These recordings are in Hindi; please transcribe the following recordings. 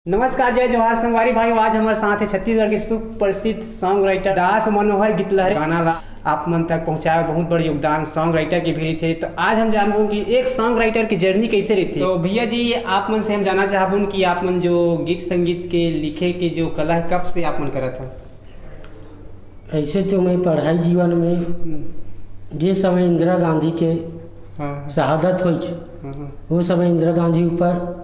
नमस्कार, जय जवाहर संगवारी भाई। आज हमारे साथ है छत्तीसगढ़ के सुप्रसिद्ध सॉन्ग राइटर दास मनोहर गितलहरी। गाना ला आप मन तक पहुंचाया, बहुत बड़ा योगदान सॉन्ग राइटर के भी थे। तो आज हम जानबो कि एक सॉन्ग राइटर की जर्नी कैसे रहती है। तो भैया जी, आप मन से हम जानना चाहबो कि आप मन जो गीत संगीत के लिखे के जो कला है, कब से आप मन करत है? ऐसे तो मैं पढ़ाई जीवन में जिस समय इंदिरा गांधी के शहादत हुई, वो समय इंदिरा गांधी ऊपर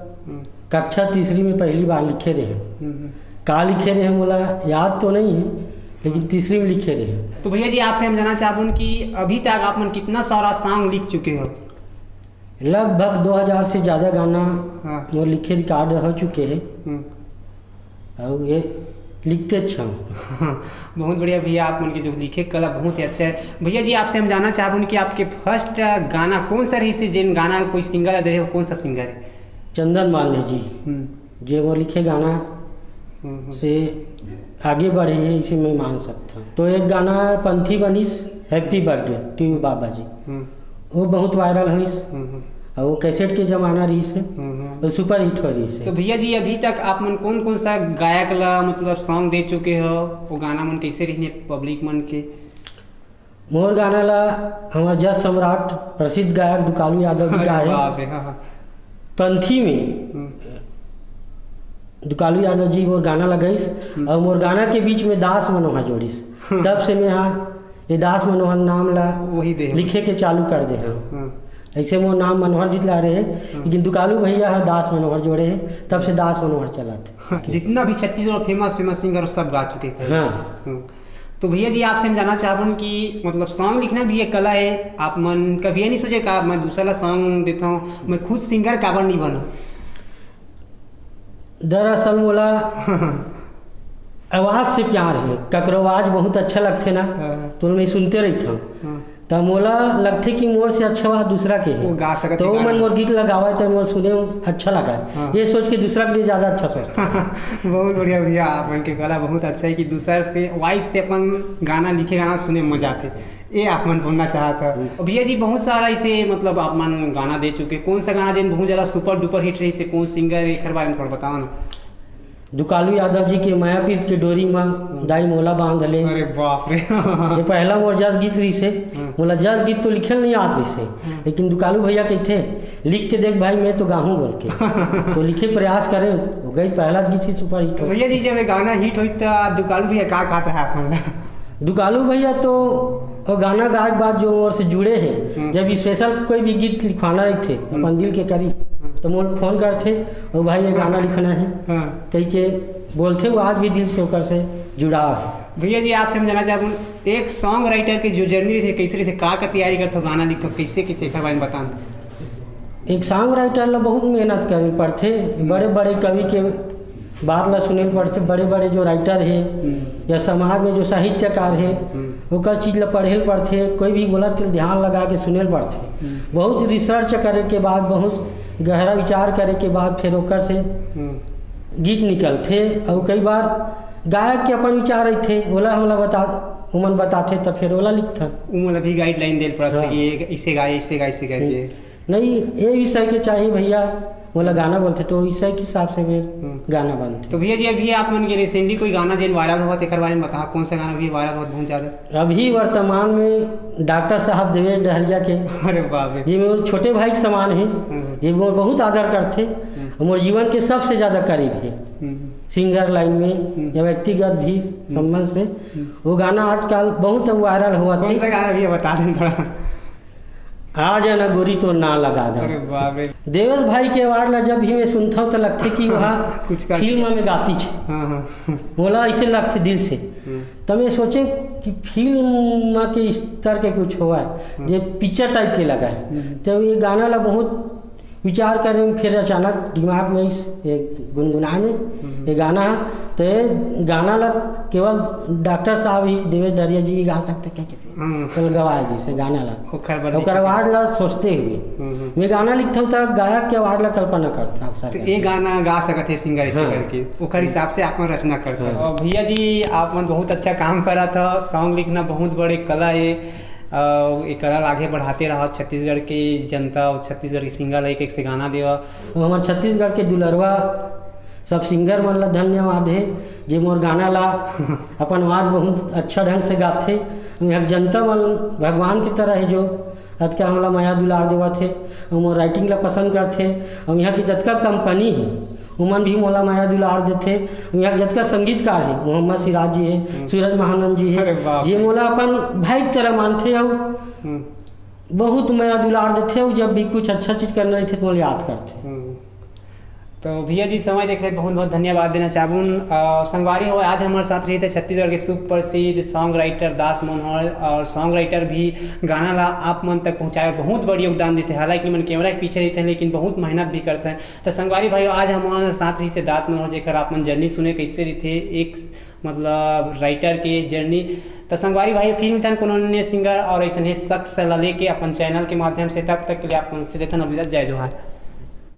कक्षा तीसरी में पहली बार लिखे रहे। का लिखे रहे बोला याद तो नहीं है, लेकिन तीसरी में लिखे रहे। तो भैया जी, आपसे हम जानना चाहबो कि अभी तक आप मन कितना सारा सॉन्ग लिख चुके हो? लगभग 2000 से ज़्यादा गाना वो लिखे रिकॉर्ड हो चुके हैं। और ये लिखते अच्छा बहुत बढ़िया भैया, आप मन के जो लिखे कला बहुत ही अच्छा है। भैया जी, आपसे हम जानना चाहबो कि आपके फर्स्ट गाना कौन सा रही से, जिन गाना कोई सिंगर दे रहे हो, कौन सा सिंगर है? चंदन मांझी जी, जो वो लिखे गाना से आगे बढ़े हैं, इसे मैं मान सकता हूँ। तो एक गाना पंथी बनिस हैप्पी बर्थडे टू यू बाबा जी, वो बहुत वायरल हुई और वो कैसेट के जमाना रही से वो सुपर हिट हो रही से। तो भैया जी, अभी तक आप मन कौन कौन सा गायक ला मतलब सॉन्ग दे चुके हो? वो गाना मन कैसे रही पब्लिक मन के? मोर गाना ला हमारे जज सम्राट प्रसिद्ध गायक दुकालू यादव जी गाए। पंथी में दुकालू यादव जी वो गाना लगाईस और मोर गाना के बीच में दास मनोहर जोड़ीस। तब से मैं ये दास मनोहर नाम ला वही दे लिखे के चालू कर दे हैं। ऐसे मोर नाम मनोहर जितला रहे, लेकिन दुकालू भैया है दास मनोहर जोड़े है, तब से दास मनोहर चलाते। जितना भी छत्तीसगढ़ फेमस सिंगर सब गा चुके हैं। हाँ। तो भैया जी, आपसे हम जानना चाहूँ कि मतलब सॉन्ग लिखना भी एक कला है। आप मन कभी ये नहीं सोचे कि मैं दूसरा सॉन्ग देता हूँ, मैं खुद सिंगर काबर नहीं बनूं? दरअसल मोला आवाज़ से प्यार है। ककरो आवाज़ बहुत अच्छा लगते ना, तो मैं सुनते रहता हूँ। तब मोला लगते कि मोर से अच्छा बात दूसरा के है, गा सकते तो मन मोर गीत लगावा तो मोर सुने अच्छा लगा। ये सोच के दूसरा के लिए ज़्यादा अच्छा सोचता। बहुत बढ़िया भैया, आप मन के कला बहुत अच्छा है कि दूसरा से वॉइस से अपन गाना लिखे, गाना सुने मजा आते। ये आप मन बोलना चाहता। भैया जी, बहुत सारा इसे मतलब आप मन गाना दे चुके, कौन सा गाना जिन बहुत ज़्यादा सुपर डुपर हिट रही से, कौन सिंगर एक बारे में थोड़ा बताओ ना। दुकालू यादव जी के मायापीर के डोरी में दाई मोला बांध ले। अरे बाप रे ये पहला मोर जस गीत रही से। मोला जस गीत तो लिखे नहीं आत रही से, लेकिन दुकालू भैया कहते लिख के देख भाई मैं तो गाहूँ बोल के तो लिखे प्रयास करें, हो गई पहला गीत की सुपर हिट। भैया जी, जब गाना हिट हुई तो दुकालू भैया क्या कहता है आप? दुकालू भैया तो गाना गायक बात जो और से जुड़े हैं, जब स्पेशल कोई भी गीत लिखवाना रही थे अपन दिल के करी, तो मोल फोन करते और भाई ये गाना लिखना है कहीं के बोलते, वो आज भी दिल से होकर से जुड़ा है। भैया जी, आपसे हम जानना चाहूँ एक सॉन्ग राइटर की जो जर्नी रही कैसे रही, का तैयारी करते गाना लिखो, कैसे कैसे एक बारे में बताओ। एक सॉन्ग राइटर ला बहुत मेहनत करे पड़ते, बड़े बड़े कवि के बात ला सुने पड़ते, बड़े बड़े जो राइटर है या समाज में जो साहित्यकार है ओकर चीज़ ला पढ़े पड़ते, कोई भी बोला तो ध्यान लगा के सुने पड़ते। बहुत रिसर्च करे के बाद, बहुत गहरा विचार करे के बाद फिर ओकर से गीत निकलते। और कई बार गायक के अपन विचार रहे थे, ओला हमला उमन बताते, तब फिर ओला लिखता। उमन भी गाइडलाइन दे पड़ता है, ये इसे गाए, इसे गाए, इसे करके नहीं ये विषय के चाहिए भैया, बोला गाना बोलते तो विषय के हिसाब से फिर गाना बनते। तो भैया जी, अभी आप मन के रिसेंटली कोई गाना जिन वायरल हुआ एक बारे में बता, कौन सा गाना भी वायरल हुआ बहुत ज़्यादा? अभी वर्तमान में डॉक्टर साहब देवेश डहरिया के। अरे बाप रे, जी मेरे छोटे भाई के समान है, जी वो बहुत आदर करते, मोर जीवन के सबसे ज़्यादा करीब है सिंगर लाइन में या व्यक्तिगत भी संबंध से। वो गाना आजकल बहुत वायरल हुआ था। कौन सा गाना भैया बता दें थोड़ा? आ जाना गोरी तो ना लगा दो। अरे बाप रे, देवेश भाई के आवाज़ ला जब भी मैं सुनता हूँ तो लगते कि वहाँ कुछ फिल्म में गाती छे। बोला ऐसे लगते दिल से। तो मैं सोचे कि फिल्म के स्तर के कुछ हुआ है, जो पिक्चर टाइप के लगा है। तो ये गाना ला बहुत विचार करें, फिर अचानक दिमाग में इस गुनगुनाने ये गाना है। तो ये गाना ला केवल डॉक्टर साहब ही देवेश डहरिया जी गा सकते, क्या केवल गवाएगी से गाना ला और आवाज़ ला सोचते हुए मैं गाना लिखता हूँ तो गायक के आवाज़ ला कल्पना करता अक्सर। तो ये गाना गा सकते सिंगर इसे करके ओकर हिसाब से आप रचना करते। और भैया जी, आप मन बहुत अच्छा काम करा था, सॉन्ग लिखना बहुत बड़े कला है। एक कला आगे बढ़ाते रहो, छत्तीसगढ़ की जनता और छत्तीसगढ़ की सिंगर एक एक से गाना देवा। हमारे छत्तीसगढ़ के दुलरवा सब सिंगर मन ला धन्यवाद है जे मोर गाना ला अपन आवाज बहुत अच्छा ढंग से गाथे। यहाँ जनता मन भगवान की तरह है जो आज का हमला माया दुलार देवत है और मोर राइटिंग ला पसंद करथे। और यहाँ की जतका कंपनी है उमन भी मोला माया दुलार देथे। यहाँ जतका संगीतकार है मोहम्मद सिराज जी है, सूरज महानंद जी है, ये मोला अपन भाई की तरह मानथे और बहुत माया दुलार देथे। और जब भी कुछ अच्छा चीज़ करना रहते तो मोला याद करथे। तो भैया जी समय देख रहे बहुत बहुत धन्यवाद देना चाहूँ। संगवारी हो आज हमारे साथ रही थे छत्तीसगढ़ के सुप्रसिद्ध सॉन्ग राइटर दास मनोहर और सॉन्ग राइटर भी गाना ला आप मन तक पहुँचाए बहुत बड़ी योगदान देते हैं। हालांकि मन कैमरा के पीछे रहते हैं लेकिन बहुत मेहनत भी करते हैं। तो संगवारी भाई आज हमारे साथ रही थे दास मनोहर जेकर आप मन जर्नी सुने कैसे रही थे एक मतलब राइटर के जर्नी। तो संगवारी भाई फिर मिलते हैं कोनो अन्य सिंगर और ऐसे शख्स ला लेके अपन चैनल के माध्यम से। तब तक के लिए आप देते हैं। जय जोहार।